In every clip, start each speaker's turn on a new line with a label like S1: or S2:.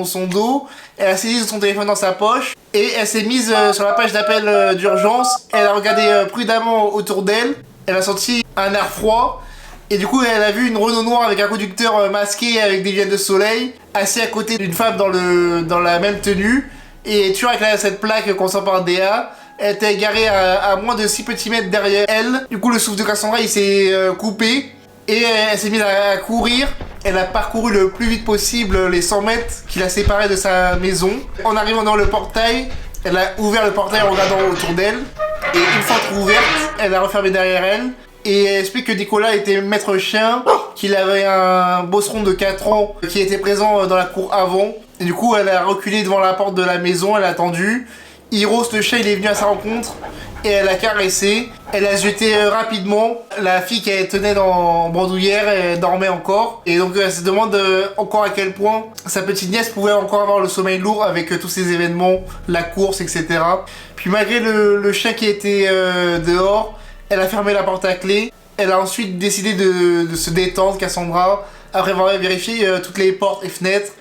S1: son dos, elle a saisi son téléphone dans sa poche et elle s'est mise sur la page d'appel d'urgence. Elle a regardé prudemment autour d'elle, elle a senti un air froid et du coup elle a vu une Renault noire avec un conducteur masqué avec des lunettes de soleil assis à côté d'une femme dans la même tenue et toujours avec cette plaque qu'on sent par DA. Elle était garée à moins de 6 petits mètres derrière elle. Du coup le souffle de Cassandra il s'est coupé et elle s'est mise à courir. Elle a parcouru le plus vite possible les 100 mètres qui la séparaient de sa maison. En arrivant dans le portail, elle a ouvert le portail en regardant autour d'elle. Et une fois ouverte, elle a refermé derrière elle. Et elle explique que Nicolas était maître chien, qu'il avait un bosseron de 4 ans qui était présent dans la cour avant. Et du coup, elle a reculé devant la porte de la maison, elle a attendu. Hiros, le chat, il est venu à sa rencontre et elle l'a caressé. Elle a jeté rapidement. La fille qu'elle tenait en bandoulière, elle dormait encore. Et donc elle se demande encore à quel point sa petite nièce pouvait encore avoir le sommeil lourd avec tous ces événements, la course, etc. Puis malgré le chien qui était dehors, elle a fermé la porte à clé. Elle a ensuite décidé de se détendre, Cassandra, après avoir vérifié toutes les portes et fenêtres.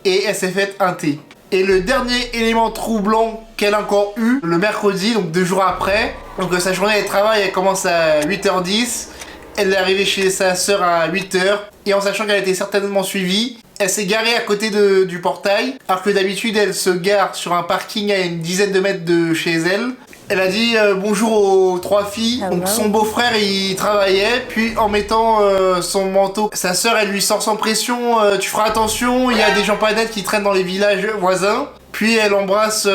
S1: Et elle s'est faite un thé. Et le dernier élément troublant qu'elle a encore eu, le mercredi, donc 2 jours après, donc sa journée de travail elle commence à 8h10, elle est arrivée chez sa sœur à 8h, et en sachant qu'elle était certainement suivie, elle s'est garée à côté du portail, alors que d'habitude elle se gare sur un parking à une dizaine de mètres de chez elle. Elle a dit bonjour aux 3 filles. Donc son beau-frère il travaillait, puis en mettant son manteau, sa sœur elle lui sort sans pression tu feras attention, il y a des gens pas nets qui traînent dans les villages voisins. Puis elle embrasse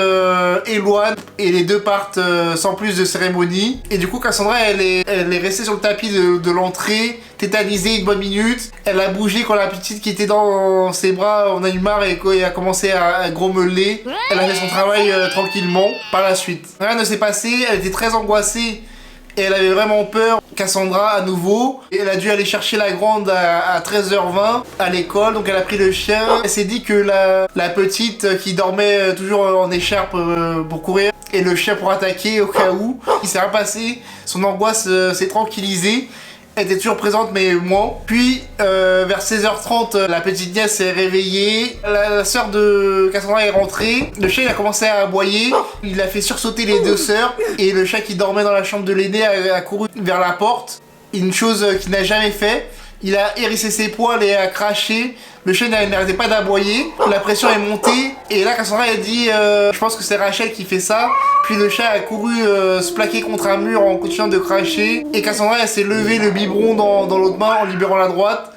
S1: Eloane et les deux partent sans plus de cérémonie. Et du coup Cassandra elle est restée sur le tapis de l'entrée, tétanisée une bonne minute. Elle a bougé quand la petite qui était dans ses bras en a eu marre et a commencé à grommeler. Elle a fait son travail tranquillement par la suite. Rien ne s'est passé, elle était très angoissée. Et elle avait vraiment peur, Cassandra, à nouveau. Et elle a dû aller chercher la grande à 13h20 à l'école. Donc elle a pris le chien. Elle s'est dit que la petite qui dormait toujours en écharpe pour courir et le chien pour attaquer au cas où. Il s'est rien passé. Son angoisse s'est tranquillisée. Elle était toujours présente mais moins. Puis vers 16h30 la petite nièce s'est réveillée. La sœur de Cassandra est rentrée. Le chien il a commencé à aboyer. Il a fait sursauter les 2 sœurs. Et le chat qui dormait dans la chambre de l'aîné a couru vers la porte. Une chose qu'il n'a jamais fait. Il a hérissé ses poils et a craché. Le chien n'arrêtait pas d'aboyer. La pression est montée. Et là Cassandra a dit je pense que c'est Rachel qui fait ça. Puis le chat a couru se plaquer contre un mur en continuant de cracher. Et Cassandra elle s'est levée le biberon dans l'autre main en libérant la droite.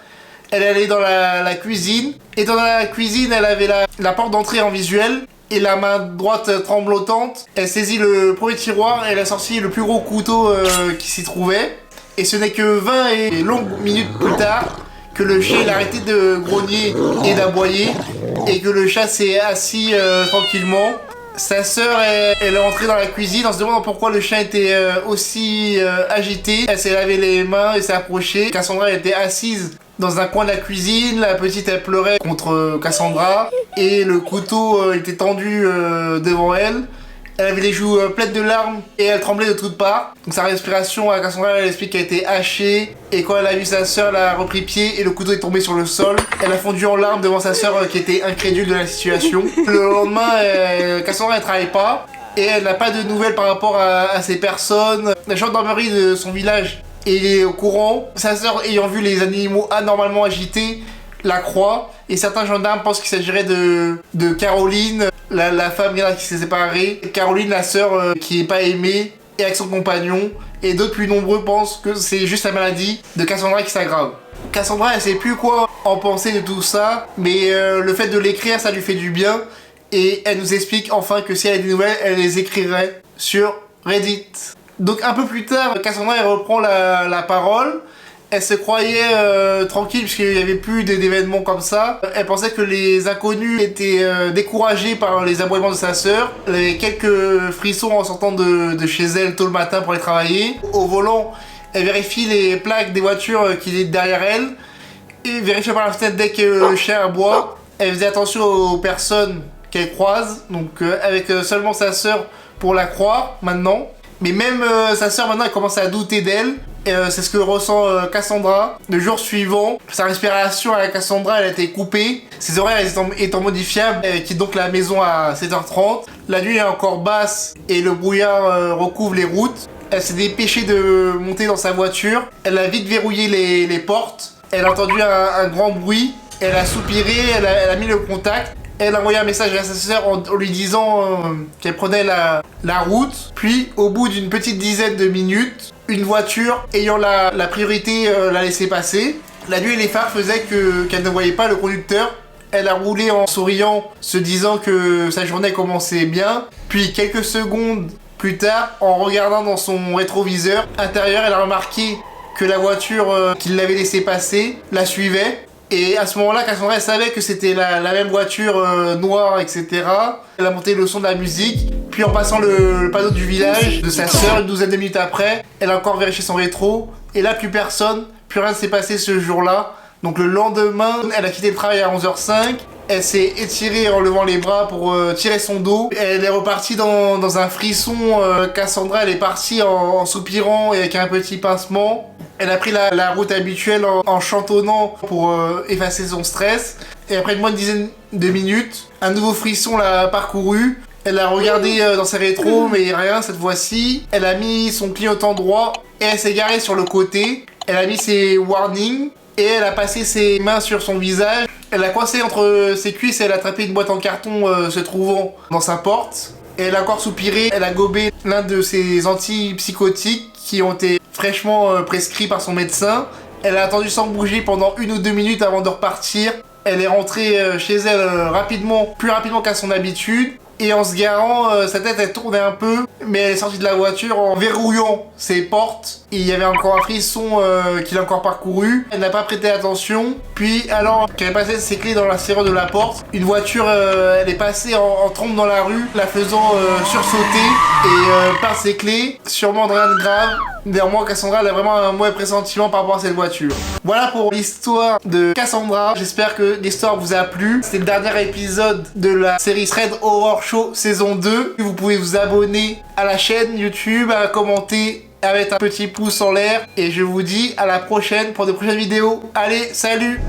S1: Elle est allée dans la cuisine. Et dans la cuisine elle avait la porte d'entrée en visuel. Et la main droite tremblotante, elle saisit le premier tiroir et elle a sorti le plus gros couteau qui s'y trouvait. Et ce n'est que 20 et longues minutes plus tard que le chien il a arrêté de grogner et d'aboyer et que le chat s'est assis tranquillement. Sa sœur elle est entrée dans la cuisine en se demandant pourquoi le chien était aussi agité. Elle s'est lavé les mains et s'est approchée. Cassandra elle était assise dans un coin de la cuisine. La petite elle pleurait contre Cassandra et le couteau était tendu devant elle. Elle avait les joues pleines de larmes et elle tremblait de toutes parts. Donc sa respiration à Cassandra elle explique qu'elle était hachée. Et quand elle a vu sa sœur, elle a repris pied et le couteau est tombé sur le sol. Elle a fondu en larmes devant sa sœur qui était incrédule de la situation. Le lendemain, Cassandra elle travaille pas. Et elle n'a pas de nouvelles par rapport à ces personnes. La gendarmerie de son village est au courant. Sa sœur ayant vu les animaux anormalement agités la croit. Et certains gendarmes pensent qu'il s'agirait de Caroline, la femme qui s'est séparée. Caroline, la sœur qui n'est pas aimée, et avec son compagnon. Et d'autres plus nombreux pensent que c'est juste la maladie de Cassandra qui s'aggrave. Cassandra, elle sait plus quoi en penser de tout ça, mais le fait de l'écrire, ça lui fait du bien. Et elle nous explique enfin que si elle a des nouvelles, elle les écrirait sur Reddit. Donc un peu plus tard, Cassandra elle reprend la parole. Elle se croyait tranquille puisqu'il n'y avait plus d'événements comme ça. Elle pensait que les inconnus étaient découragés par les aboiements de sa sœur. Elle avait quelques frissons en sortant de chez elle tôt le matin pour aller travailler. Au volant, elle vérifie les plaques des voitures qui étaient derrière elle. Et vérifie par la fenêtre dès que le chien aboie. Elle faisait attention aux personnes qu'elle croise. Donc avec seulement sa sœur pour la croire maintenant. Mais même sa sœur maintenant elle commence à douter d'elle. Et c'est ce que ressent Cassandra. Le jour suivant, sa respiration à Cassandra, elle a été coupée. Ses horaires étant modifiables, elle quitte donc la maison à 7h30. La nuit est encore basse et le brouillard recouvre les routes. Elle s'est dépêchée de monter dans sa voiture. Elle a vite verrouillé les portes. Elle a entendu un grand bruit. Elle a soupiré, elle a mis le contact. Elle a envoyé un message à sa sœur en lui disant qu'elle prenait la route. Puis, au bout d'une petite dizaine de minutes, une voiture ayant la priorité l'a laissé passer. La nuit et les phares faisaient qu'elle ne voyait pas le conducteur. Elle a roulé en souriant, se disant que sa journée commençait bien. Puis, quelques secondes plus tard, en regardant dans son rétroviseur intérieur, elle a remarqué que la voiture qui l'avait laissé passer la suivait. Et à ce moment-là, Cassandra, elle savait que c'était la même voiture noire, etc. Elle a monté le son de la musique. Puis en passant le panneau du village de sa sœur, une douzaine de minutes après, elle a encore vérifié son rétro. Et là, plus personne, plus rien ne s'est passé ce jour-là. Donc le lendemain, elle a quitté le travail à 11h05. Elle s'est étirée en levant les bras pour tirer son dos. Elle est repartie dans un frisson. Cassandra, elle est partie en soupirant et avec un petit pincement. Elle a pris la route habituelle en chantonnant pour effacer son stress. Et après moins de dizaine de minutes, un nouveau frisson l'a parcouru. Elle a regardé dans ses rétros, mais rien cette fois-ci. Elle a mis son clignotant droit et elle s'est garée sur le côté. Elle a mis ses warnings et elle a passé ses mains sur son visage. Elle a coincé entre ses cuisses et elle a attrapé une boîte en carton se trouvant dans sa porte. Et elle a encore soupiré. Elle a gobé l'un de ses antipsychotiques qui ont été fraîchement prescrits par son médecin. Elle a attendu sans bouger pendant 1 ou 2 minutes avant de repartir. Elle est rentrée chez elle plus rapidement qu'à son habitude. Et en se garant, sa tête elle tournait un peu, mais elle est sortie de la voiture en verrouillant ses portes. Et il y avait encore un frisson qu'il a encore parcouru. Elle n'a pas prêté attention. Puis alors qu'elle avait passé ses clés dans la serrure de la porte, une voiture elle est passée en trombe dans la rue, la faisant sursauter et perdre ses clés. Sûrement rien de grave. Néanmoins, Cassandra elle a vraiment un mauvais pressentiment par rapport à cette voiture. Voilà pour l'histoire de Cassandra. J'espère que l'histoire vous a plu. C'est le dernier épisode de la série Thread Horror Show saison 2. Vous pouvez vous abonner à la chaîne YouTube, à commenter, à mettre un petit pouce en l'air. Et je vous dis à la prochaine pour de prochaines vidéos. Allez, salut!